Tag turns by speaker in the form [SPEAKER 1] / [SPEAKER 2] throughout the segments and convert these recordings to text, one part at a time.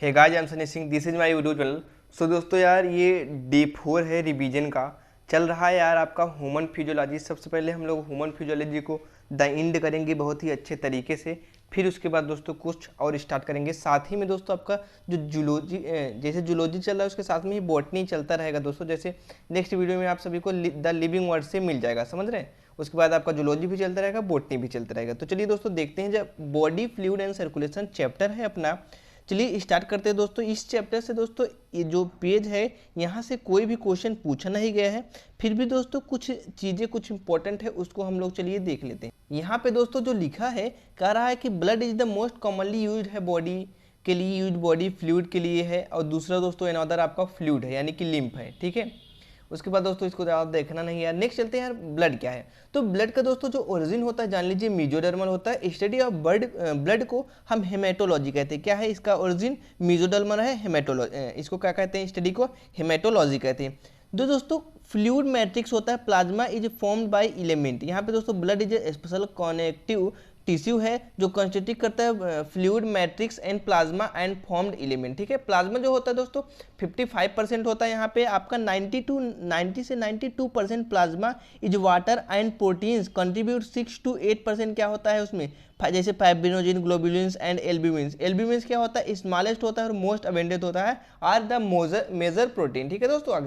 [SPEAKER 1] Hey guys, I am Sunny Singh, this is my YouTube channel. So दोस्तों यार, ये day 4 है रिवीजन का। चल रहा है यार आपका ह्यूमन फिजियोलॉजी। सबसे पहले हम लोग ह्यूमन फिजियोलॉजी को द एंड करेंगे बहुत ही अच्छे तरीके से। फिर उसके बाद दोस्तों कुछ और स्टार्ट करेंगे। साथ ही में दोस्तों आपका जो जूलॉजी, जैसे जूलॉजी चल रहा है उसके साथ में ही बॉटनी चलता रहेगा दोस्तों। जैसे नेक्स्ट वीडियो में आप सभी को द लिविंग वर्ड से मिल जाएगा, समझ रहे हैं। उसके बाद आपका जूलॉजी भी चलता रहेगा, बॉटनी भी चलता रहेगा। तो चलिए दोस्तों देखते हैं, जब body fluid and circulation chapter है अपना। चलिए स्टार्ट करते हैं दोस्तों। इस चैप्टर से दोस्तों ये जो पेज है यहाँ से कोई भी क्वेश्चन पूछा नहीं गया है, फिर भी दोस्तों कुछ चीज़ें कुछ इंपॉर्टेंट है उसको हम लोग चलिए देख लेते हैं। यहाँ पे दोस्तों जो लिखा है, कह रहा है कि blood is the most commonly used है बॉडी के लिए, यूज बॉडी फ्लूइड के लिए है। और दूसरा दोस्तों अनदर आपका फ्लूइड है यानी कि लिम्फ है, ठीक है। उसके बाद दोस्तों इसको ज़्यादा देखना नहीं यार। नेक्स्ट चलते हैं यार, ब्लड क्या है। तो ब्लड का दोस्तों जो ओरिजिन होता है जान लीजिए, मेसोडर्मल होता है। स्टडी ऑफ ब्लड को हम हेमेटोलॉजी कहते हैं। क्या है इसका ओरिजिन? मेसोडर्मल है, हेमेटोलॉजी। इसको क्या कहते हैं? स्टडी को हेमेटोलॉजी कहते हैं। दोस्तों फ्लूइड मैट्रिक्स होता है, plasma is formed by element. यहाँ पे दोस्तों blood is a special connective tissue है जो कंस्टिट्यूट करता है fluid matrix and plasma and formed element, ठीक है। प्लाज्मा जो होता है दोस्तों 55% होता है यहाँ पे आपका। 90 से 92% plasma is water and proteins contribute 6 to 8% क्या होता है उसमें, जैसे fibrinogen, globulins and albumins. Albumins क्या होता है? स्मॉलेस्ट होता है और मोस्ट अबेंडेंट होता है, आर द मेजर प्रोटीन, ठीक है दोस्तों।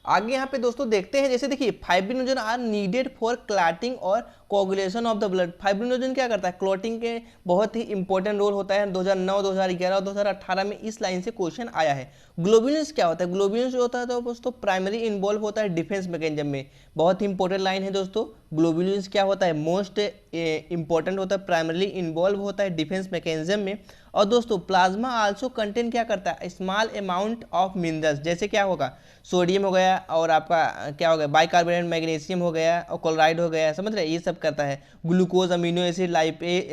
[SPEAKER 1] आगे यहाँ पे दोस्तों देखते हैं, जैसे देखिए fibrinogen are needed for clotting और coagulation of the blood. Fibrinogen क्या करता है? क्लॉटिंग के बहुत ही इंपॉर्टेंट रोल होता है। 2009, 2011 और 2018 में इस लाइन से क्वेश्चन आया है। ग्लोबुलिन्स क्या होता है? ग्लोबुलिन्स जो होता है तो दोस्तों प्राइमरी इन्वॉल्व होता है डिफेंस मैकेनिज्म में। बहुत ही इंपॉर्टेंट लाइन है दोस्तों। ग्लोबुलिन्स क्या होता है? मोस्ट इंपॉर्टेंट होता है, प्राइमरली इन्वॉल्व होता है डिफेंस मैकेनिज्म में। और दोस्तों प्लाज्मा आल्सो कंटेन क्या करता है? स्मॉल अमाउंट ऑफ मिनरल्स, जैसे क्या होगा? सोडियम हो गया और आपका क्या हो गया? बाइकार्बोनेट, मैग्नीशियम हो गया और क्लोराइड हो गया, समझ रहे हैं। ये सब करता है। Glucose, amino acid,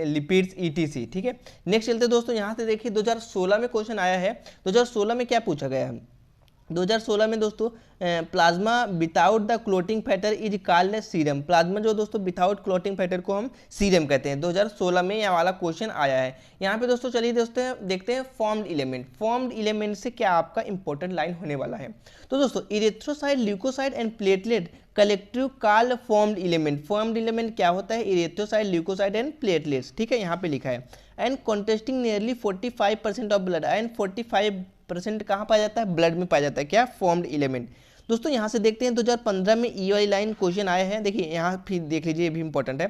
[SPEAKER 1] lipids, etc, ठीक है। नेक्स्ट चलते दोस्तों, यहाँ से देखिए 2016 में क्वेश्चन आया है। 2016 में क्या पूछा गया है? 2016 में दोस्तों plasma without the clotting factor is called serum. Plasma जो दोस्तों विदाउट क्लोटिंग फैक्टर को हम सीरम कहते हैं। 2016 में यह वाला क्वेश्चन आया है। यहाँ पे दोस्तों चलिए दोस्तों देखते हैं फॉर्म्ड एलिमेंट। फॉर्म्ड एलिमेंट से क्या आपका इंपॉर्टेंट लाइन होने वाला है। तो दोस्तों erythrocyte, leucocyte and platelet collective called formed element. Formed element क्या होता है? इरेथ्रोसाइट, ल्यूकोसाइट एंड प्लेटलेट्स, ठीक है। यहाँ पे लिखा है and contesting nearly 45% of blood. And 45% कहाँ पाया जाता है? ब्लड में पाया जाता है। क्या? Formed element. दोस्तों यहाँ से देखते हैं 2015 में ई वाली लाइन क्वेश्चन आया है। देखिए यहाँ फिर देख लीजिए, ये भी इंपॉर्टेंट है।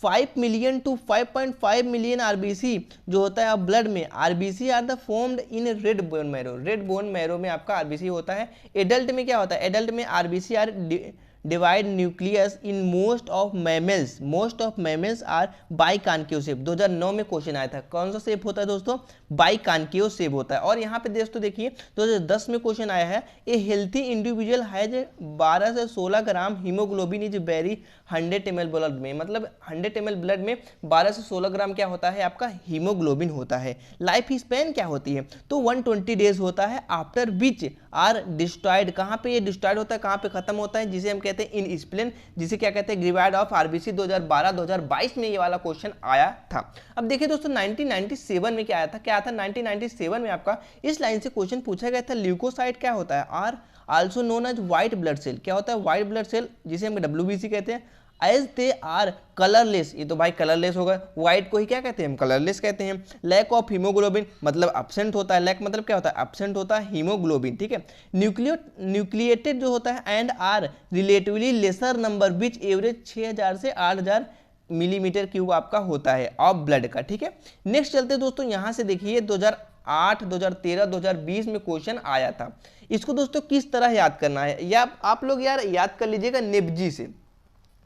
[SPEAKER 1] 5 मिलियन टू 5.5 मिलियन आरबीसी जो होता है ब्लड में, RBC are the formed in red bone marrow. Red bone marrow में आपका आरबीसी होता है। एडल्ट में क्या होता है? एडल्ट में RBC are divide nucleus in most of mammals. Most of mammals are biconcave shape. 2009 में क्वेश्चन आया था। कौन सा शेप होता है दोस्तों? बाइकॉन्केव शेप होता है। और यहाँ पे दोस्तों देखिए 2010 में क्वेश्चन आया है। ए हेल्थी इंडिविजुअल हैज 12 से 16 ग्राम haemoglobin is very 100 ml blood में। मतलब 100 ml ब्लड में 12 से 16 ग्राम क्या होता है? आपका हीमोग्लोबिन होता है। लाइफ स्पैन क्या होती है? तो 120 डेज होता है। After which are destroyed. कहाँ पे ये डिस्ट्रॉयड होता है, कहाँ पे खत्म होता है? जिसे हम कहते हैं इन स्प्लेन, जिसे क्या कहते हैं? ग्रेवाइड ऑफ आरबीसी। 2012-2022 में ये वाला क्वेश्चन आया था। अब देखिए दोस्तों 1997 में क्या आया था? क्या आया था 1997 में आपका? इस लाइन से क्वेश्चन पूछा गया था। ल्यूकोसाइट क्या होता है? Are also known as white blood cell. क्या होता है? व्हाइट ब्लड सेल, जिसे हम डब्ल्यूबीसी कहते हैं। As they are colourless. ये तो भाई कलरलेस होगा। व्हाइट को ही क्या कहते हैं? हम कलरलेस कहते हैं। लैक ऑफ हीमोग्लोबिन मतलब एब्सेंट होता है। लैक मतलब क्या होता है? एब्सेंट होता है हीमोग्लोबिन, ठीक है। न्यूक्लिएटेड जो होता है and are relatively lesser number which average 6000 से 8000 मिलीमीटर क्यूब आपका होता है ऑफ ब्लड का, ठीक है। नेक्स्ट चलते दोस्तों, यहाँ से देखिए 2008, 2013, 2020 में क्वेश्चन आया था। इसको दोस्तों किस तरह याद करना है, या आप लोग यार याद कर लीजिएगा नेपजी से।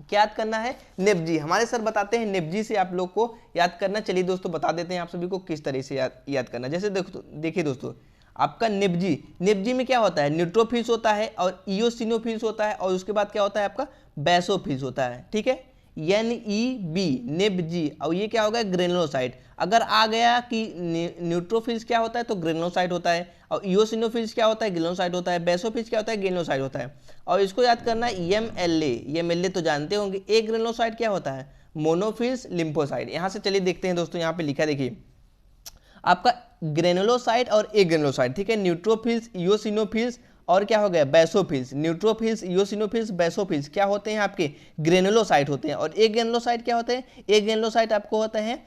[SPEAKER 1] क्या याद करना है? नेपजी। हमारे सर बताते हैं नेपजी से आप लोग को याद करना। चलिए दोस्तों बता देते हैं आप सभी को किस तरह से याद करना। जैसे देखिए दोस्तों आपका नेपजी में क्या होता है? न्यूट्रोफिल्स होता है और इओसिनोफिल्स होता है, और उसके बाद क्या होता है आपका? बेसोफिल्स होता है, ठीक है। NEB नेपजी। और ये क्या होगा? ग्रेनुलोसाइट। अगर आ गया कि न्यूट्रोफिल्स क्या होता है तो ग्रेनुलोसाइट होता है, और इओसिनोफिल्स क्या होता है? ग्रेनुलोसाइट होता है। बेसोफिल्स क्या होता है? ग्रेनुलोसाइट होता है। और इसको याद करना है MLA तो जानते होंगे। एक ग्रेनुलोसाइट क्या होता है? मोनोफिल्स लिम्फोसाइट। यहाँ से चलिए देखते हैं दोस्तों, यहाँ पे लिखा देखिए आपका ग्रेनुलोसाइट और एग्रेनुलोसाइट, ठीक है। न्यूट्रोफिल्स, इओसिनोफिल्स और क्या हो गया बेसोफिल्स। न्यूट्रोफिल्स, इओसिनोफिल्स, बेसोफिल्स क्या होते हैं आपके ग्रेनुलोसाइट होते हैं। और एक ग्रेनुलोसाइट क्या होते हैं, एक ग्रेनुलोसाइट आपको होता है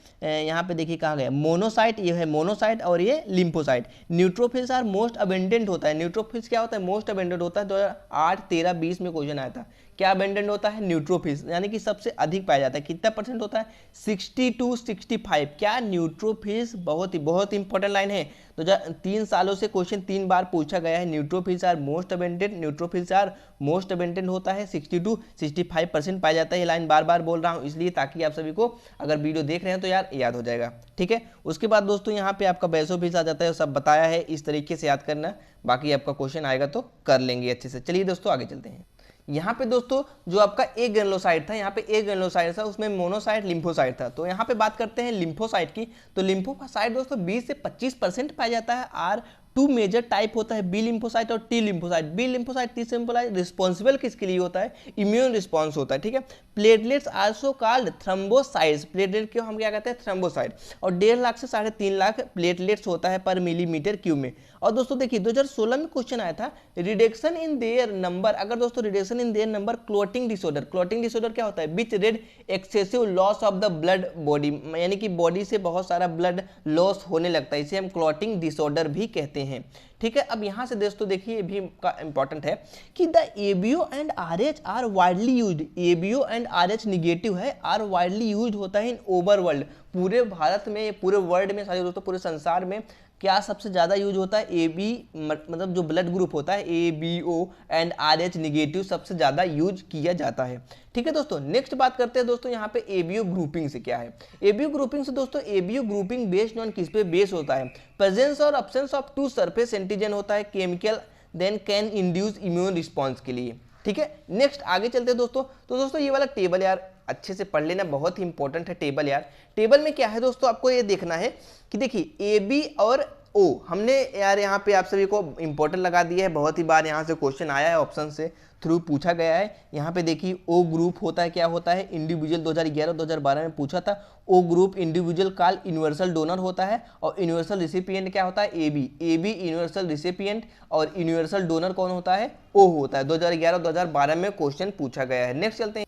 [SPEAKER 1] यहाँ पे देखिए कहा गया मोनोसाइट, ये है मोनोसाइट और ये lymphocyte. Neutrophils are most abundant होता है। न्यूट्रोफिल्स क्या होता है, मोस्ट अबेंडेंट होता है। 2008, 13, 20 में क्वेश्चन आया था, क्या अबेंडेंट होता है न्यूट्रोफिल्स, यानी कि सबसे अधिक पाया जाता है। कितना परसेंट होता है 60 to 65। क्या न्यूट्रोफिल्स, बहुत इंपॉर्टेंट लाइन है। तो 3 सालों से क्वेश्चन 3 बार पूछा गया है। Neutrophils are most abundant, neutrophils are most abundant होता है 60 to 65% पाया जाता है। ये लाइन बार बार बोल रहा हूँ इसलिए ताकि आप सभी को अगर वीडियो देख रहे हैं तो यार याद हो जाएगा, ठीक है। उसके बाद दोस्तों यहाँ पे आपका बेसोफिल्स आ जाता है, सब बताया है, इस तरीके से याद करना। बाकी आपका क्वेश्चन आएगा तो कर लेंगे अच्छे से। चलिए दोस्तों आगे चलते हैं। यहाँ पे दोस्तों जो आपका एक ग्रेनुलोसाइट था, यहाँ पे एक ग्रेनुलोसाइट था, उसमें मोनोसाइट लिम्फोसाइट था। तो यहाँ पे बात करते हैं लिम्फोसाइट की। तो लिम्फोसाइट दोस्तों 20 से 25% पाया जाता है। आर 2 मेजर टाइप होता है, बी लिम्फोसाइट और T lymphocyte. B lymphocyte, T lymphocyte responsible किसके लिए होता है, इम्यून रिस्पॉन्स होता है, ठीक है। Platelets also called thrombocytes, platelet को हम क्या कहते हैं थ्रोम्बोसाइट। और 1.5 लाख से 3.5 लाख प्लेटलेट्स होता है पर मिलीमीटर क्यूब में। और दोस्तों देखिए 2016 में क्वेश्चन आया था रिडक्शन इन देयर नंबर। अगर दोस्तों reduction in their number clotting disorder, clotting disorder क्या होता है, which red excessive loss of the blood body, यानी कि बॉडी से बहुत सारा ब्लड लॉस होने लगता है, इसे हम क्लॉटिंग डिसऑर्डर भी कहते हैं, ठीक है। अब यहाँ से दोस्तों देखिए ये भी इंपॉर्टेंट है कि the ABO and Rh are widely used. ABO and Rh negative है, आर वाइडली यूज्ड होता है इन ओवर वर्ल्ड, पूरे भारत में, पूरे वर्ल्ड में, सारे दोस्तों पूरे संसार में क्या सबसे ज़्यादा यूज होता है, ए बी मतलब जो ब्लड ग्रुप होता है A B O and R H negative सबसे ज़्यादा यूज किया जाता है, ठीक है दोस्तों। नेक्स्ट बात करते हैं दोस्तों यहाँ पे एबीओ ग्रुपिंग से क्या है। एबीओ ग्रुपिंग से दोस्तों, एबीओ ग्रुपिंग बेस्ड ऑन किस पे बेस होता है, प्रेजेंस और अब्सेंस ऑफ 2 सरफेस एंटीजन होता है chemical, then can induce immune response के लिए, ठीक है। नेक्स्ट आगे चलते हैं दोस्तों। तो दोस्तों ये वाला टेबल यार अच्छे से पढ़ लेना, बहुत ही इंपॉर्टेंट है टेबल यार। टेबल में क्या है दोस्तों, आपको ये देखना है कि देखिए ए बी और ओ हमने यार यहाँ पे आप सभी को इंपॉर्टेंट लगा दिया है, बहुत ही बार यहाँ से क्वेश्चन आया है, ऑप्शन से थ्रू पूछा गया है। यहाँ पे देखिए ओ ग्रुप होता है, क्या होता है इंडिविजुअल, 2011-2012 में पूछा था। O group individual call universal donor होता है, और यूनिवर्सल रिसिपिएंट क्या होता है A B, A B universal recipient, और यूनिवर्सल डोनर कौन होता है ओ होता है। 2011-2012 में क्वेश्चन पूछा गया है। नेक्स्ट चलते हैं।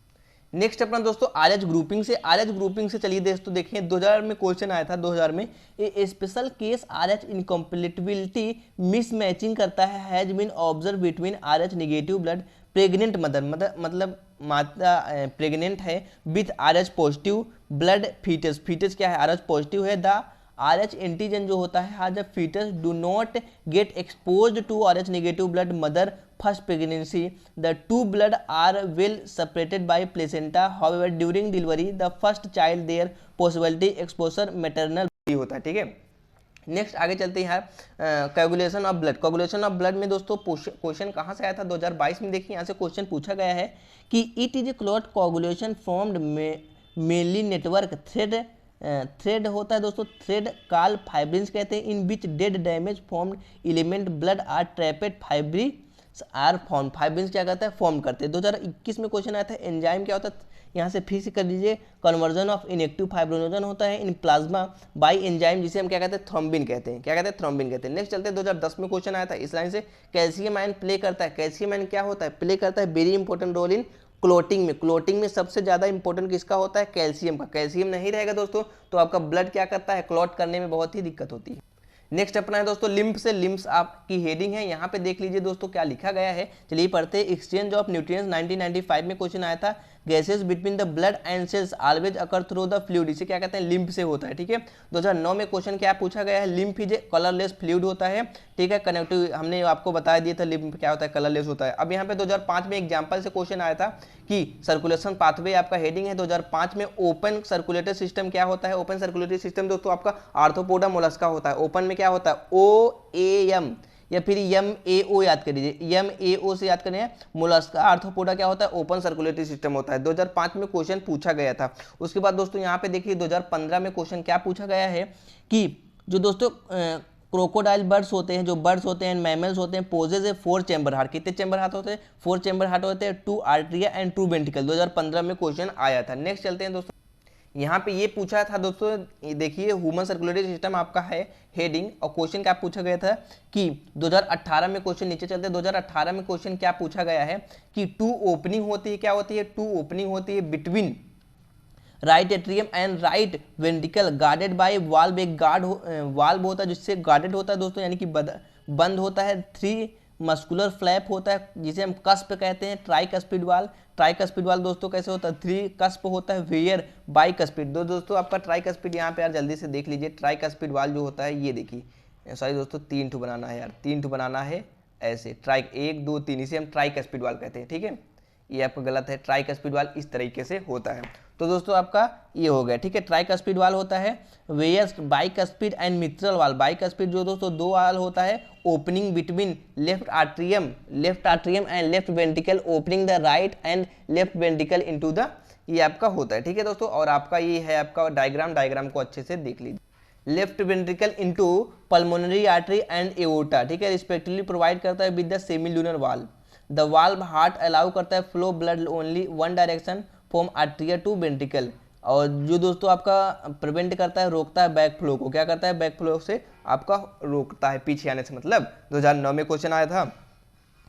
[SPEAKER 1] नेक्स्ट अपना दोस्तों आरएच ग्रुपिंग से। आरएच ग्रुपिंग से चलिए दोस्तों देखें 2000 में क्वेश्चन आया था, 2000 में a special case Rh incompatibility mismatching करता है has been observe between Rh negative blood pregnant mother, मतलब माता प्रेग्नेंट है, with Rh positive blood foetus, foetus क्या है आरएच पॉजिटिव है। द आरएच एंटीजन जो होता है आज foetus do not get exposed to Rh negative blood mother first pregnancy, the 2 blood are well separated by placenta, however during delivery the first child their possibility exposure maternal होता है, ठीक है। Next आगे चलते हैं यार coagulation of blood. Coagulation of blood में दोस्तों क्वेश्चन कहाँ से आया था 2022 में, देखिए यहाँ से क्वेश्चन पूछा गया है कि it is a clot coagulation formed mainly network thread होता है दोस्तों, थ्रेड कॉल फाइब्रिन्स कहते हैं, in which dead damage formed element blood are trapped fibrin are form, fibrins क्या करता है फॉर्म करते हैं। 2021 में क्वेश्चन आया था एंजाइम क्या होता है, यहाँ से फिर से कर लीजिए, कन्वर्जन ऑफ इनएक्टिव फाइब्रिनोजन होता है इन प्लाज्मा बाय एंजाइम, जिसे हम क्या कहते हैं थ्रोम्बिन कहते हैं, क्या कहते हैं थ्रोम्बिन कहते हैं। नेक्स्ट चलते हैं 2010 में क्वेश्चन आया था इस लाइन से, कैल्शियम आयन प्ले करता है, कैल्शियम आयन क्या होता है प्ले करता है very important role in clotting में। क्लोटिंग में सबसे ज़्यादा इंपॉर्टेंट किसका होता है कैल्शियम का। कैल्शियम नहीं रहेगा दोस्तों तो आपका ब्लड क्या करता है क्लॉट करने में बहुत ही दिक्कत होती है। नेक्स्ट अपना है दोस्तों लिम्फ से। लिम्फ्स आपकी हेडिंग है, यहाँ पे देख लीजिए दोस्तों क्या लिखा गया है, चलिए पढ़ते हैं। एक्सचेंज ऑफ न्यूट्रिएंट्स 1995 में क्वेश्चन आया था, gases between the blood and cells always occur through the fluid, इसे क्या कहते हैं लिम्फ से होता है, ठीक है। 2009 में क्वेश्चन क्या पूछा गया है, lymph is a colourless fluid होता है, ठीक है। कनेक्टिव हमने आपको बता दिया था लिम्फ क्या होता है कलरलेस होता है। अब यहाँ पे 2005 में एग्जाम्पल से क्वेश्चन आया था कि सर्कुलेशन पाथवे आपका हेडिंग है 2005 में, ओपन सर्कुलेटरी सिस्टम क्या होता है, ओपन सर्कुलेटरी सिस्टम दोस्तों आपका आर्थ्रोपोडा मोलस्का होता है। ओपन में क्या होता है OAM या फिर MAO याद कर लीजिए, MAO से याद करें मोलस्का आर्थ्रोपोडा क्या होता है ओपन सर्कुलेटरी सिस्टम होता है। 2005 में क्वेश्चन पूछा गया था। उसके बाद दोस्तों यहाँ पे देखिए 2015 में क्वेश्चन क्या पूछा गया है कि जो दोस्तों क्रोकोडाइल बर्ड्स होते हैं, जो बर्ड्स होते हैं मैमल्स होते हैं, पोजेज ए 4 चैम्बर हार्ट, कितने चैम्बर हार्ट होते हैं 4 चैम्बर हार्ट होते हैं, 2 आर्टरिया एंड 2 वेंट्रिकल। 2015 में क्वेश्चन आया था। नेक्स्ट चलते हैं दोस्तों, यहाँ पे ये पूछा था दोस्तों, ये देखिए ह्यूमन सर्कुलेटरी सिस्टम आपका है हेडिंग, और क्वेश्चन क्या पूछा गया था कि 2018 में, क्वेश्चन नीचे चलते हैं, 2018 में क्वेश्चन क्या पूछा गया है कि टू ओपनिंग होती है, क्या होती है, टू ओपनिंग होती है between right atrium and right ventricle guarded by valve, एक वाल्व होता है जिससे गार्डेड होता है दोस्तों, यानी कि बंद होता है, 3 मस्कुलर फ्लैप होता है जिसे हम कस्प कहते हैं, ट्राइकस्पिड वाल्व। ट्राइकस्पिड वाल्व दोस्तों कैसे होता है, 3 कस्प होता है, वेयर बाइकस्पिड। दोस्तों आपका ट्राइकस्पिड यहाँ पे यार जल्दी से देख लीजिए, ट्राइकस्पिड वाल्व जो होता है ये देखिए, सॉरी दोस्तों 3 ठो बनाना है यार, 3 ठो बनाना है ऐसे, ट्राई 1 2 3, इसे हम ट्राइकस्पिड वाल्व कहते हैं, ठीक है, ये आपका गलत है, ट्राइकस्पिड वाल्व इस तरीके से होता है। तो दोस्तों आपका ये हो गया, ठीक है, ट्राइकस्पिड वाल्व होता है, whereas bicuspid and mitral valve. Bicuspid जो दोस्तों 2 वाल्व होता है, opening between left atrium and left ventricle, opening the right and left ventricle into the, ये आपका होता है, ठीक है दोस्तों। और आपका ये है आपका डायग्राम को अच्छे से देख लीजिए। Left ventricle into pulmonary artery and aorta, ठीक है, रिस्पेक्टिवली प्रोवाइड करता है with the semilunar valve. The valve heart allow करता है flow blood only one direction from atria to ventricle, और जो दोस्तों आपका प्रिवेंट करता है, रोकता है बैक फ्लो को, क्या करता है, बैक फ्लो से आपका रोकता है पीछे आने से। मतलब 2009 में क्वेश्चन आया था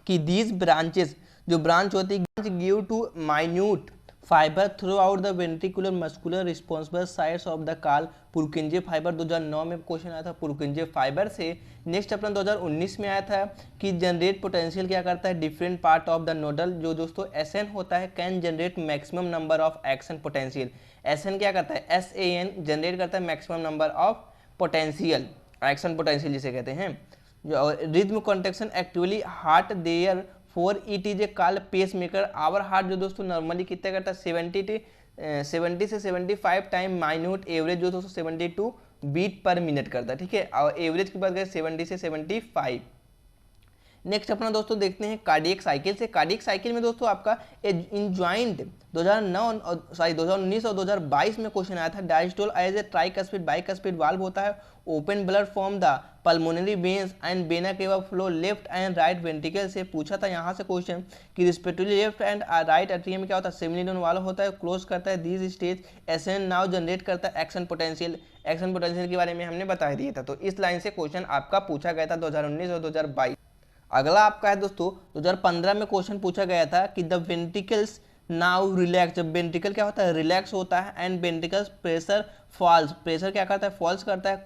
[SPEAKER 1] कि दीज ब्रांचेस, जो ब्रांच होती है, give to minute fibre throughout the ventricular muscular responsible sides of the call Purkinje fibre. 2009 में क्वेश्चन आया था पुरकिंजे फाइबर से। नेक्स्ट अपना 2019 में आया था कि जनरेट पोटेंशियल क्या करता है, different part of the nodal, जो दोस्तों SN होता है, can generate maximum number of action potential. SN क्या करता है, SAN जनरेट करता है maximum number of potential, action potential जिसे कहते हैं। जो rhythm contraction actually heart therefore it is a call pacemaker. Our heart जो दोस्तों नॉर्मली कितना करता है, 70 से 75 टाइम माइन्यूट, एवरेज जो दोस्तों 72 बीट पर मिनट करता है, ठीक है, और एवरेज की बात करें 70 से 75। नेक्स्ट अपना दोस्तों देखते हैं कार्डियक साइकिल से। कार्डियक साइकिल में दोस्तों आपका इंजॉइंट 2019 और 2022 में क्वेश्चन आया था, diastole as a tricuspid bicuspid valve होता है, open blood from the pulmonary veins and vena cava flow left and right ventricle से पूछा था यहाँ से क्वेश्चन कि respectively left and right atrium में क्या होता है, सेमिलियन वाल्व होता है, क्लोज करता है these stage, SN now generate करता है एक्शन पोटेंशियल। एक्शन पोटेंशियल के बारे में हमने बता दिया था, तो इस लाइन से क्वेश्चन आपका पूछा गया था 2019 और 2022। अगला आपका है दोस्तों 2015 में क्वेश्चन पूछा गया था कि द वेंट्रिकल्स नाउ रिलैक्स, जब वेंट्रिकल क्या होता है, रिलैक्स होता है, and ventricles pressure falls, pressure क्या करता है, फॉल्स करता है,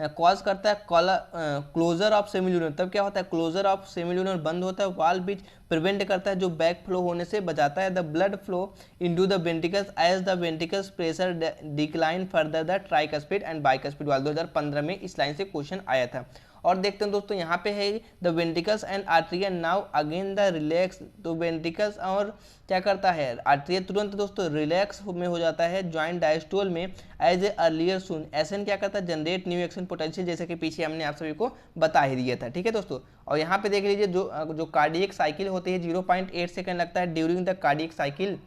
[SPEAKER 1] कॉज करता है क्लोजर ऑफ सेमिल्यूनर, तब क्या होता है, क्लोजर ऑफ सेमिल्यूनर बंद होता है, वाल बीच प्रिवेंट करता है, जो बैक फ्लो होने से बचाता है, the blood flow into the ventricles as the ventricles pressure decline further the tricuspid and bicuspid valve. 2015 में इस लाइन से क्वेश्चन आया था। और देखते हैं दोस्तों यहाँ पे है the ventricles and atria now again the relax, तो वेंट्रिकल्स और क्या करता है, आर्ट्रिया तुरंत दोस्तों रिलैक्स में हो जाता है ज्वाइंट डायस्टोल में as a earlier soon. SN क्या करता है, जनरेट न्यू एक्शन पोटेंशियल, जैसे कि पीछे हमने आप सभी को बता ही दिया था, ठीक है दोस्तों। और यहाँ पे देख लीजिए जो कार्डियक साइकिल होती है 0.8 सेकंड लगता है during the cardiac cycle,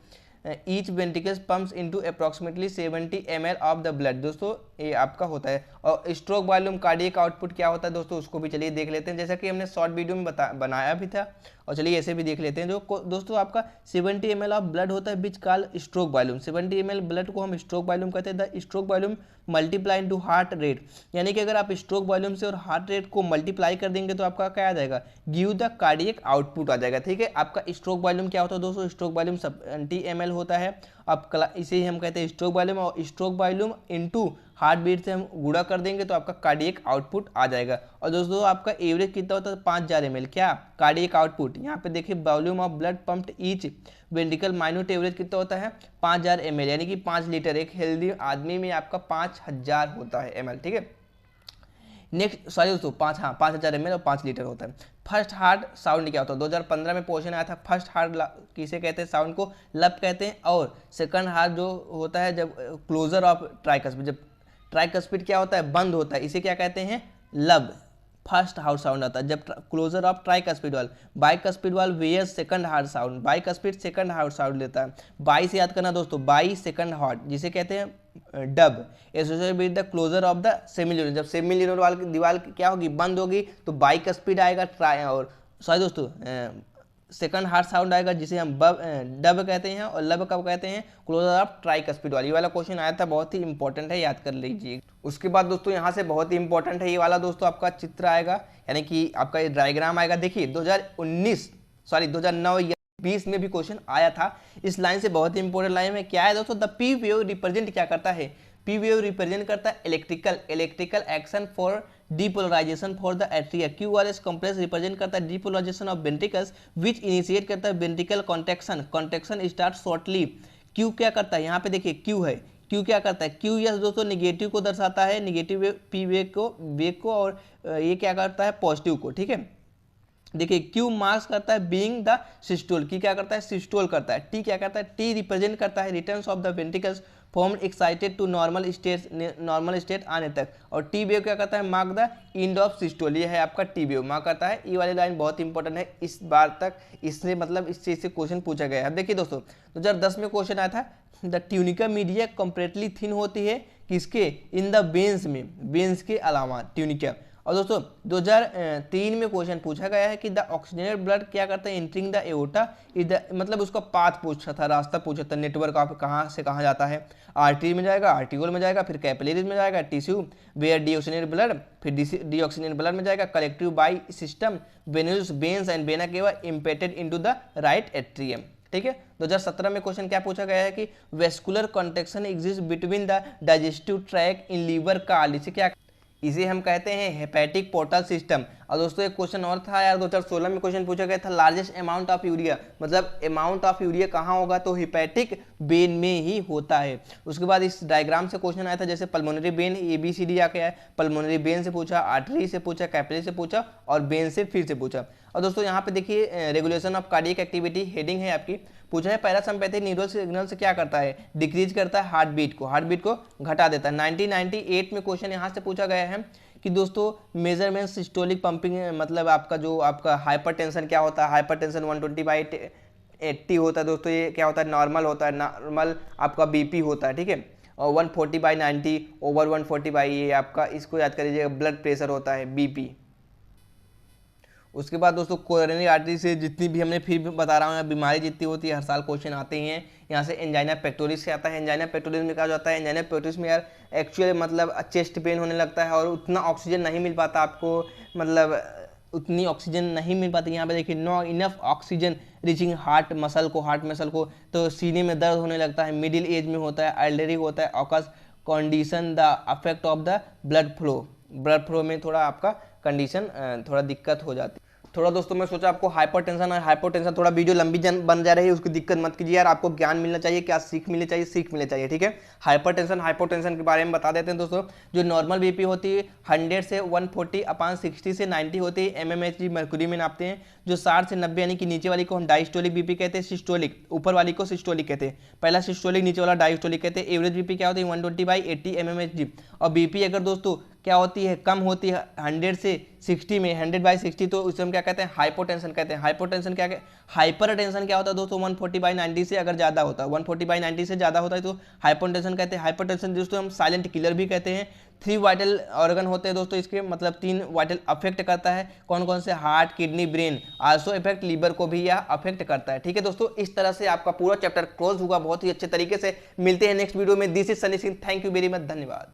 [SPEAKER 1] each ventricles pumps into approximately 70 ml of the blood. दोस्तों ये आपका होता है। और स्ट्रोक वॉल्यूम कार्डियक आउटपुट क्या होता है दोस्तों, उसको भी चलिए देख लेते हैं, जैसा कि हमने शॉर्ट वीडियो में बनाया भी था, और चलिए ऐसे भी देख लेते हैं। जो दोस्तों आपका 70 ml ऑफ ब्लड होता है which call stroke volume. 70 ml blood को हम स्ट्रोक वॉल्यूम कहते हैं। The stroke volume multiply into heart rate, यानी कि अगर आप स्ट्रोक वॉल्यूम से और हार्ट रेट को मल्टीप्लाई कर देंगे तो आपका क्या आ जाएगा, गिव द कार्डियक आउटपुट आ जाएगा, ठीक है। आपका स्ट्रोक वॉल्यूम क्या होता है दोस्तों, स्ट्रोक वॉल्यूम 70 ml होता है। अब इसे ही हम कहते हैं स्ट्रोक वॉल्यूम, और stroke volume into heart beat से हम गुणा कर देंगे तो आपका कार्डियक आउटपुट आ जाएगा। और दोस्तों आपका एवरेज कितना होता है, 5000 ml, क्या कार्डियक आउटपुट। यहाँ पे देखिए volume of blood pumped each ventricle minute average कितना होता है, 5000 ml, यानी कि 5 लीटर। एक हेल्दी आदमी में आपका 5000 होता है ml, ठीक है। नेक्स्ट सॉरी दोस्तों 5000 ml और 5 लीटर होता है। फर्स्ट हार्ट साउंड क्या होता है, 2015 में क्वेश्चन आया था। फर्स्ट हार्ट किसे कहते हैं, साउंड को लब कहते हैं। और सेकंड हार्ट जो होता है जब क्लोजर ऑफ ट्राइकस्पिड, जब ट्राइकस्पिड क्या होता है, बंद होता है, इसे क्या कहते हैं, लब। फर्स्ट हार्ट साउंड आता है जब closure of tricuspid valve. Bicuspid valve where second heart sound, bicuspid second heart sound लेता है। बाई से याद करना दोस्तों, बाई सेकंड हार्ट जिसे कहते हैं dub, associated with the closure of the semilunar. जब सेमिल्यूनर वाल की दीवार क्या होगी, बंद होगी, तो बाइकस्पिड आएगा। और सॉरी दोस्तों सेकंड हार्ड साउंड आएगा जिसे हम डब कहते हैं, और लब कब कहते हैं, क्लोजर ऑफ ट्राइकस्पिड वाली। ये वाला क्वेश्चन आया था, बहुत ही इंपॉर्टेंट है, याद कर लीजिए। उसके बाद दोस्तों यहाँ से बहुत ही इंपॉर्टेंट है ये वाला दोस्तों, आपका चित्र आएगा, यानी कि आपका ये डायग्राम आएगा। देखिए 2009 या 20 में भी क्वेश्चन आया था इस लाइन से, बहुत ही इंपॉर्टेंट लाइन है। क्या है दोस्तों, द पी वेव रिप्रेजेंट क्या करता है, पी वेव रिप्रेजेंट करता है electrical action for depolarisation for the atria. Q R S complex represent करता है depolarisation of ventricles which initiate करता है ventricle contraction start shortly. Q क्या करता है, यहाँ पे देखिए क्यू है, क्यू क्या करता है, क्यू यस दोस्तों निगेटिव को दर्शाता है, निगेटिव पी वेग को और ये क्या करता है पॉजिटिव को, ठीक है। देखिए क्यू मार्क्स करता है बीइंग द सिस्टोल, की क्या करता है सिस्टोल करता है। टी क्या करता है, टी रिप्रेजेंट करता है returns of the ventricles formed excited to normal state आने तक, और टी वेव क्या करता है mark the end of systole. ये है आपका टी वेव मार्क करता है। ये वाली लाइन बहुत इंपॉर्टेंट है, इस बार तक इससे मतलब इस चीज से क्वेश्चन पूछा गया है। अब देखिए दोस्तों 2010 में क्वेश्चन आया था, the tunica media comparatively thin होती है किसके, इन द वेन्स में, वेन्स के अलावा ट्यूनिका। और दोस्तों 2003 में क्वेश्चन पूछा गया है कि द ऑक्सीजनेटेड ब्लड क्या करता है एंटरिंग द एओर्टा, मतलब उसका पाथ पूछा था, रास्ता पूछा था, नेटवर्क आप कहाँ से कहाँ जाता है, आर्टरी में जाएगा, आर्टिकल में जाएगा, फिर कैपिलरीज में जाएगा, टिश्यू वेयर डीऑक्सीजनेटेड ब्लड, फिर डीऑक्सीजनेटेड ब्लड में जाएगा, collective by system venules veins and vena cava emptied into the right atrium, ठीक है। 2017 में क्वेश्चन क्या पूछा गया है कि vascular contraction exist between the digestive tract in liver called, इसे हम कहते हैं हेपेटिक पोर्टल सिस्टम। और दोस्तों एक क्वेश्चन और था यार 2016 में क्वेश्चन पूछा गया था, लार्जेस्ट अमाउंट ऑफ यूरिया, मतलब अमाउंट ऑफ यूरिया कहाँ होगा, तो हेपेटिक वेन में ही होता है। उसके बाद इस डायग्राम से क्वेश्चन आया था, जैसे पल्मोनरी वेन ABCD आके आया, पल्मोनरी वेन से पूछा, आर्टरी से पूछा, कैपिलरी से पूछा, और वेन से फिर से पूछा। और दोस्तों यहाँ पे देखिए regulation of cardiac activity heading है आपकी, पूछा है पैरासिम्पैथिक न्यूरल सिग्नल से क्या करता है, डिक्रीज करता है हार्ट बीट को घटा देता है। 1998 में क्वेश्चन यहाँ से पूछा गया है कि दोस्तों मेजरमेंट सिस्टोलिक पंपिंग, मतलब आपका जो आपका हाइपरटेंशन क्या होता है, हाइपरटेंशन 120/80 होता है दोस्तों, ये क्या होता है नॉर्मल होता है, नॉर्मल आपका BP होता है, ठीक है। और 140/90 ओवर 140 ये आपका, इसको याद कर लीजिएगा, ब्लड प्रेशर होता है BP। उसके बाद दोस्तों कोरोनरी आर्टरी से जितनी भी हमने फिर भी बता रहा हूँ बीमारी जितनी होती है, हर साल क्वेश्चन आते ही हैं। यहाँ से एंजाइना पेक्टोरिस से आता है, एंजाइना पेक्टोरिस में क्या हो जाता है, एंजाइना पेक्टोरिस में यार एक्चुअली मतलब चेस्ट पेन होने लगता है और उतना ऑक्सीजन नहीं मिल पाता आपको, मतलब उतनी ऑक्सीजन नहीं मिल पाती। यहाँ पे देखिए no enough oxygen reaching heart muscle को, तो सीने में दर्द होने लगता है, मिडिल एज में होता है, एल्डरी होता है, AUKUS condition the affect of the blood flow में थोड़ा आपका कंडीशन थोड़ा दिक्कत हो जाती है। थोड़ा दोस्तों मैं सोचा आपको हाइपोटेंशन थोड़ा वीडियो लंबी बन जा रही है, उसकी दिक्कत मत कीजिए यार, आपको ज्ञान मिलना चाहिए, क्या सीख मिलनी चाहिए, ठीक है। हाइपोटेंशन के बारे में बता देते हैं दोस्तों। जो नॉर्मल BP होती है 100 से 140/60 से 90 होती है, mmHg मर्क्यूरी में नापते हैं। जो 60 से 90 यानी कि नीचे वाली को हम डायस्टोलिक BP कहते हैं, सिस्टोलिक ऊपर वाली को सिस्टोलिक कहते हैं। पहला सिस्टोलिक, नीचे वाला डायस्टोलिक कहते हैं। एवरेज BP क्या होती है 120/80 mmHg। और BP अगर दोस्तों क्या होती है कम होती है 100 से 60 में, 100/60, तो उसे हम क्या कहते हैं हाइपोटेंशन कहते हैं। हाइपोटेंशन क्या है, हाइपरटेंशन क्या होता है दोस्तों 140/90 से अगर ज़्यादा होता है, 140/90 से ज़्यादा होता है तो हाइपोटेंशन कहते हैं। हाइपरटेंशन दोस्तों हम साइलेंट किलर भी कहते हैं। 3 वाइटल ऑर्गन होते हैं दोस्तों इसके, मतलब 3 वाइटल अफेक्ट करता है, कौन कौन से, heart, kidney, brain, also affect liver को भी यह अफेक्ट करता है, ठीक है दोस्तों। इस तरह से आपका पूरा चैप्टर क्लोज होगा बहुत ही अच्छे तरीके से। मिलते हैं नेक्स्ट वीडियो में। This is Sunny Singh, thank you very much, धन्यवाद।